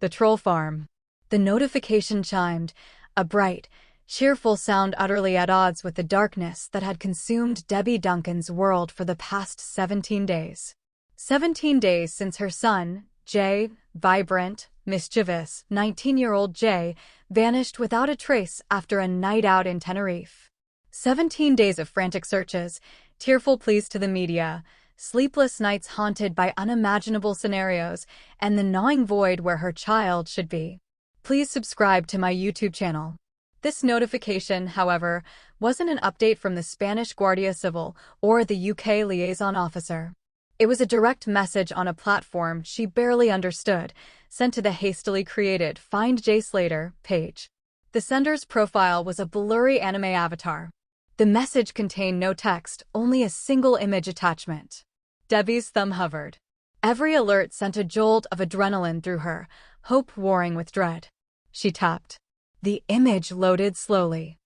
The troll farm. The notification chimed, a bright, cheerful sound utterly at odds with the darkness that had consumed Debbie Duncan's world for the past 17 days. 17 days since her son, Jay, vibrant, mischievous, 19-year-old Jay, vanished without a trace after a night out in Tenerife. 17 days of frantic searches, tearful pleas to the media, sleepless nights haunted by unimaginable scenarios, and the gnawing void where her child should be. Please subscribe to my YouTube channel. This notification, however, wasn't an update from the Spanish Guardia Civil or the UK liaison officer. It was a direct message on a platform she barely understood, sent to the hastily created Find Jay Slater page. The sender's profile was a blurry anime avatar. The message contained no text, only a single image attachment. Debbie's thumb hovered. Every alert sent a jolt of adrenaline through her, hope warring with dread. She tapped. The image loaded slowly.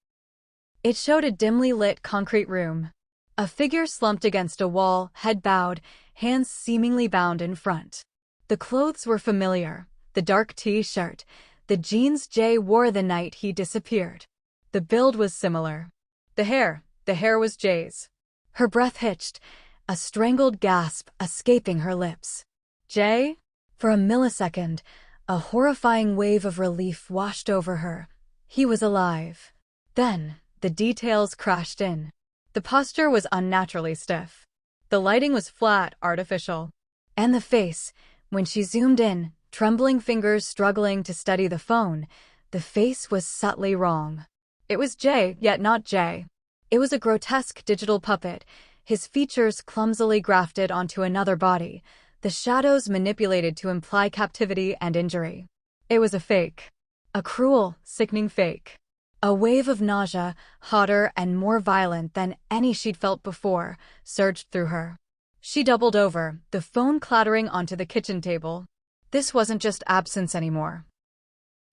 It showed a dimly lit concrete room. A figure slumped against a wall, head bowed, hands seemingly bound in front. The clothes were familiar, the dark t-shirt, the jeans Jay wore the night he disappeared. The build was similar. The hair was Jay's. Her breath hitched, a strangled gasp escaping her lips. Jay? For a millisecond, a horrifying wave of relief washed over her. He was alive. Then, the details crashed in. The posture was unnaturally stiff. The lighting was flat, artificial. And the face, when she zoomed in, trembling fingers struggling to steady the phone, the face was subtly wrong. It was Jay, yet not Jay. It was a grotesque digital puppet, his features clumsily grafted onto another body, the shadows manipulated to imply captivity and injury. It was a fake. A cruel, sickening fake. A wave of nausea, hotter and more violent than any she'd felt before, surged through her. She doubled over, the phone clattering onto the kitchen table. This wasn't just absence anymore.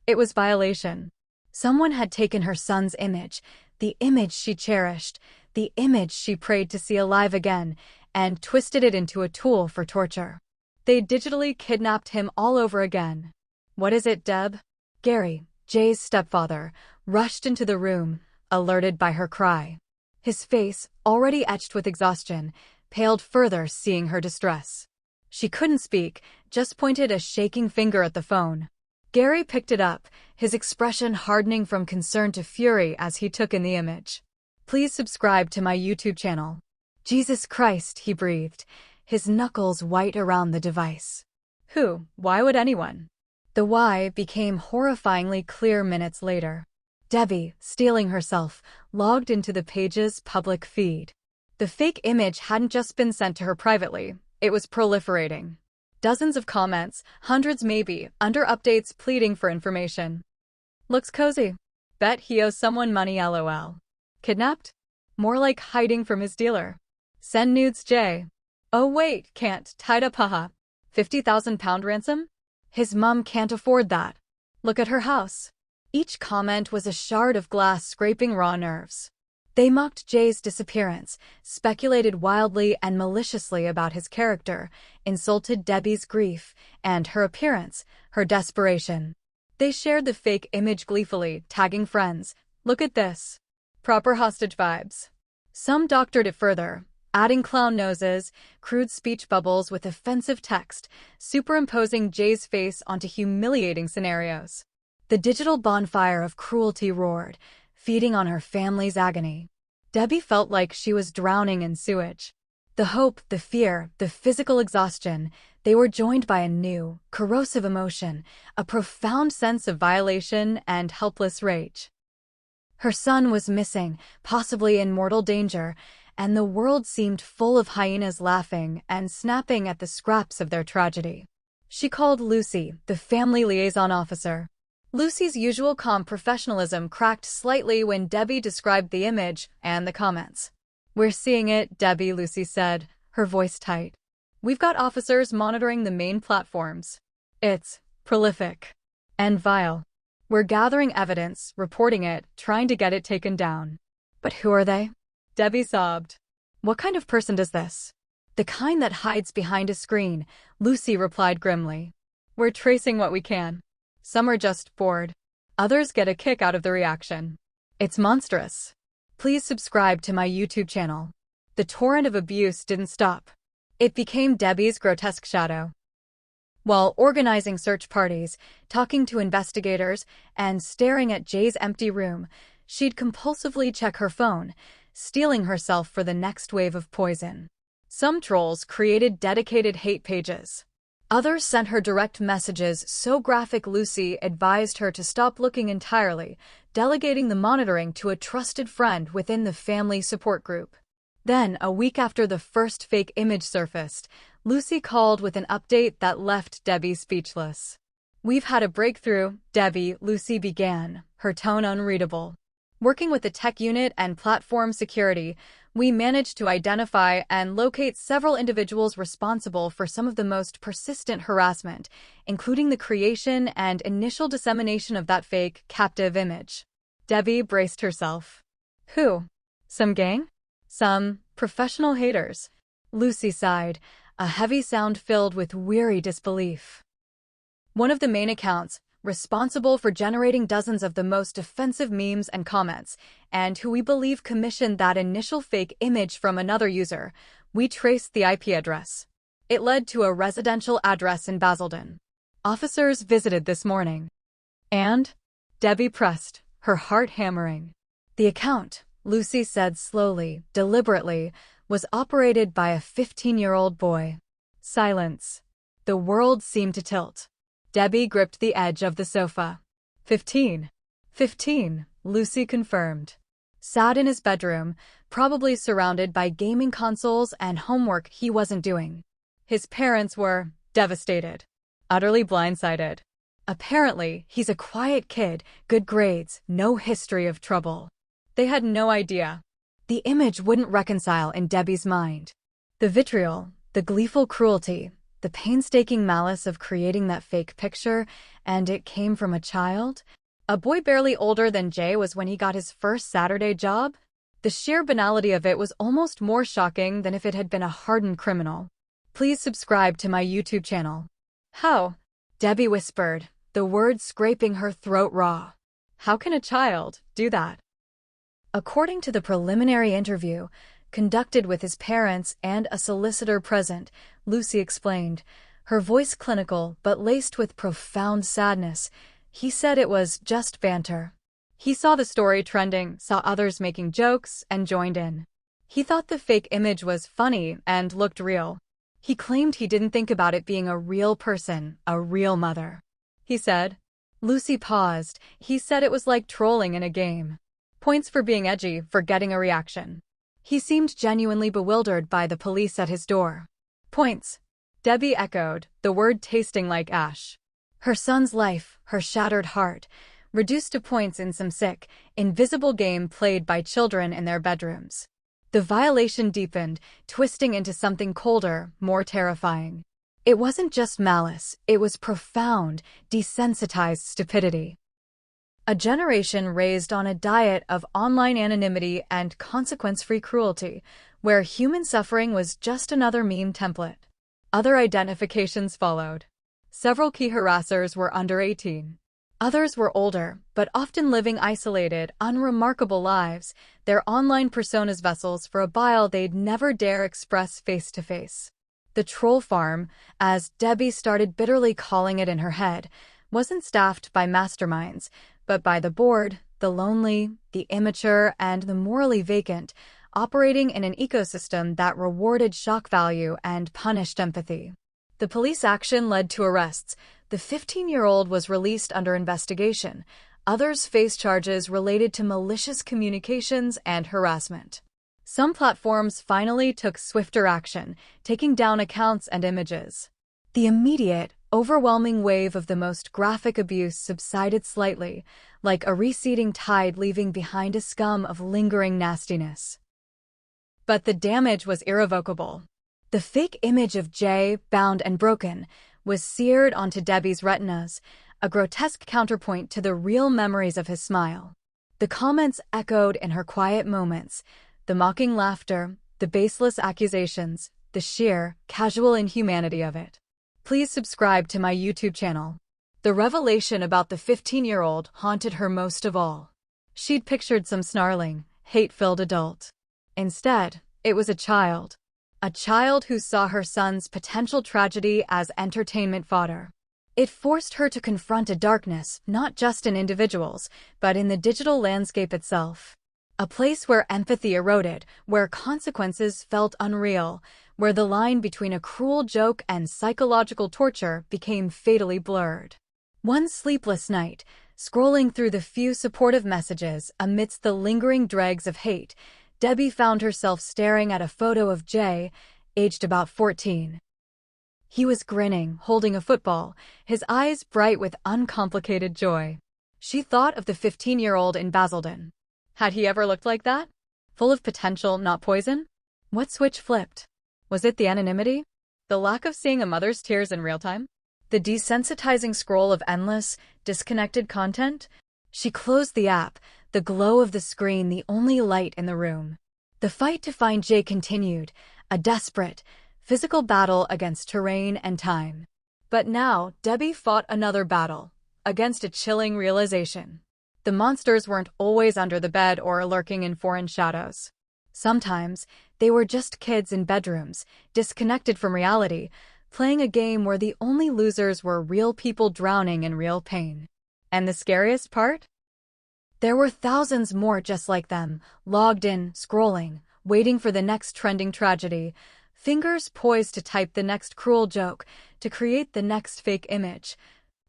It was violation. Someone had taken her son's image, the image she cherished, the image she prayed to see alive again, and twisted it into a tool for torture. They digitally kidnapped him all over again. What is it, Deb? Gary, Jay's stepfather, rushed into the room, alerted by her cry. His face, already etched with exhaustion, paled further seeing her distress. She couldn't speak, just pointed a shaking finger at the phone. Gary picked it up, his expression hardening from concern to fury as he took in the image. Please subscribe to my YouTube channel. Jesus Christ, he breathed, his knuckles white around the device. Who? Why would anyone? The why became horrifyingly clear minutes later. Debbie, steeling herself, logged into the page's public feed. The fake image hadn't just been sent to her privately, it was proliferating. Dozens of comments, hundreds maybe, under updates pleading for information. Looks cozy. Bet he owes someone money lol. Kidnapped? More like hiding from his dealer. Send nudes Jay. Oh wait, can't, tied up haha. £50,000 ransom? His mum can't afford that. Look at her house. Each comment was a shard of glass scraping raw nerves. They mocked Jay's disappearance, speculated wildly and maliciously about his character, insulted Debbie's grief, and her appearance, her desperation. They shared the fake image gleefully, tagging friends. Look at this. Proper hostage vibes. Some doctored it further, adding clown noses, crude speech bubbles with offensive text, superimposing Jay's face onto humiliating scenarios. The digital bonfire of cruelty roared, feeding on her family's agony. Debbie felt like she was drowning in sewage. The hope, the fear, the physical exhaustion, they were joined by a new, corrosive emotion, a profound sense of violation and helpless rage. Her son was missing, possibly in mortal danger, and the world seemed full of hyenas laughing and snapping at the scraps of their tragedy. She called Lucy, the family liaison officer. Lucy's usual calm professionalism cracked slightly when Debbie described the image and the comments. We're seeing it, Debbie, Lucy said, her voice tight. We've got officers monitoring the main platforms. It's prolific and vile. We're gathering evidence, reporting it, trying to get it taken down. But who are they? Debbie sobbed. What kind of person does this? The kind that hides behind a screen, Lucy replied grimly. We're tracing what we can. Some are just bored. Others get a kick out of the reaction. It's monstrous. Please subscribe to my YouTube channel. The torrent of abuse didn't stop. It became Debbie's grotesque shadow. While organizing search parties, talking to investigators, and staring at Jay's empty room, she'd compulsively check her phone, steeling herself for the next wave of poison. Some trolls created dedicated hate pages. Others sent her direct messages so graphic Lucy advised her to stop looking entirely, delegating the monitoring to a trusted friend within the family support group. Then, a week after the first fake image surfaced, Lucy called with an update that left Debbie speechless. "We've had a breakthrough, Debbie," Lucy began, her tone unreadable. "Working with the tech unit and platform security, we managed to identify and locate several individuals responsible for some of the most persistent harassment, including the creation and initial dissemination of that fake, captive image." Debbie braced herself. "Who? Some gang? Some professional haters?" Lucy sighed, a heavy sound filled with weary disbelief. "One of the main accounts, responsible for generating dozens of the most offensive memes and comments, and who we believe commissioned that initial fake image from another user. We traced the IP address. It led to a residential address in Basildon. Officers visited this morning." "And?" Debbie pressed, her heart hammering. "The account," Lucy said slowly, deliberately, "was operated by a 15-year-old boy." Silence. The world seemed to tilt. Debbie gripped the edge of the sofa. 15. 15, Lucy confirmed. Sat in his bedroom, probably surrounded by gaming consoles and homework he wasn't doing. His parents were devastated, utterly blindsided. Apparently, he's a quiet kid, good grades, no history of trouble. They had no idea. The image wouldn't reconcile in Debbie's mind. The vitriol, the gleeful cruelty, the painstaking malice of creating that fake picture, and it came from a child? A boy barely older than Jay was when he got his first Saturday job? The sheer banality of it was almost more shocking than if it had been a hardened criminal. "Please subscribe to my YouTube channel." "How?" Debbie whispered, the words scraping her throat raw. "How can a child do that?" According to the preliminary interview, conducted with his parents and a solicitor present, Lucy explained, her voice clinical but laced with profound sadness, he said it was just banter. He saw the story trending, saw others making jokes, and joined in. He thought the fake image was funny and looked real. He claimed he didn't think about it being a real person, a real mother. He said. Lucy paused. He said it was like trolling in a game. Points for being edgy, for getting a reaction. He seemed genuinely bewildered by the police at his door. Points. Debbie echoed, the word tasting like ash. Her son's life, her shattered heart, reduced to points in some sick, invisible game played by children in their bedrooms. The violation deepened, twisting into something colder, more terrifying. It wasn't just malice, it was profound, desensitized stupidity. A generation raised on a diet of online anonymity and consequence-free cruelty, where human suffering was just another meme template. Other identifications followed. Several key harassers were under 18. Others were older, but often living isolated, unremarkable lives, their online personas vessels for a bile they'd never dare express face-to-face. The troll farm, as Debbie started bitterly calling it in her head, wasn't staffed by masterminds, but by the bored, the lonely, the immature, and the morally vacant, operating in an ecosystem that rewarded shock value and punished empathy. The police action led to arrests. The 15-year-old was released under investigation. Others faced charges related to malicious communications and harassment. Some platforms finally took swifter action, taking down accounts and images. The immediate, overwhelming wave of the most graphic abuse subsided slightly, like a receding tide leaving behind a scum of lingering nastiness. But the damage was irrevocable. The fake image of Jay, bound and broken, was seared onto Debbie's retinas, a grotesque counterpoint to the real memories of his smile. The comments echoed in her quiet moments, the mocking laughter, the baseless accusations, the sheer, casual inhumanity of it. Please subscribe to my YouTube channel. The revelation about the 15-year-old haunted her most of all. She'd pictured some snarling, hate-filled adult. Instead, it was a child. A child who saw her son's potential tragedy as entertainment fodder. It forced her to confront a darkness not just in individuals, but in the digital landscape itself. A place where empathy eroded, where consequences felt unreal, where the line between a cruel joke and psychological torture became fatally blurred. One sleepless night, scrolling through the few supportive messages amidst the lingering dregs of hate, Debbie found herself staring at a photo of Jay, aged about 14. He was grinning, holding a football, his eyes bright with uncomplicated joy. She thought of the 15-year-old in Basildon. Had he ever looked like that? Full of potential, not poison? What switch flipped? Was it the anonymity? The lack of seeing a mother's tears in real time? The desensitizing scroll of endless, disconnected content? She closed the app, the glow of the screen the only light in the room. The fight to find Jay continued, a desperate, physical battle against terrain and time. But now, Debbie fought another battle, against a chilling realization. The monsters weren't always under the bed or lurking in foreign shadows. Sometimes, they were just kids in bedrooms, disconnected from reality, playing a game where the only losers were real people drowning in real pain. And the scariest part? There were thousands more just like them, logged in, scrolling, waiting for the next trending tragedy, fingers poised to type the next cruel joke, to create the next fake image,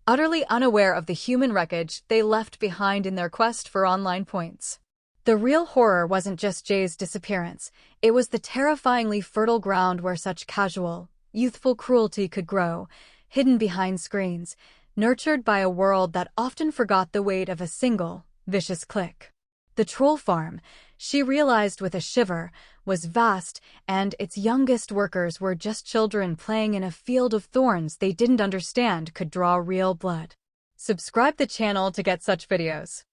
utterly unaware of the human wreckage they left behind in their quest for online points. The real horror wasn't just Jay's disappearance, it was the terrifyingly fertile ground where such casual, youthful cruelty could grow, hidden behind screens, nurtured by a world that often forgot the weight of a single, vicious click. The troll farm, she realized with a shiver, was vast, and its youngest workers were just children playing in a field of thorns they didn't understand could draw real blood. Subscribe the channel to get such videos.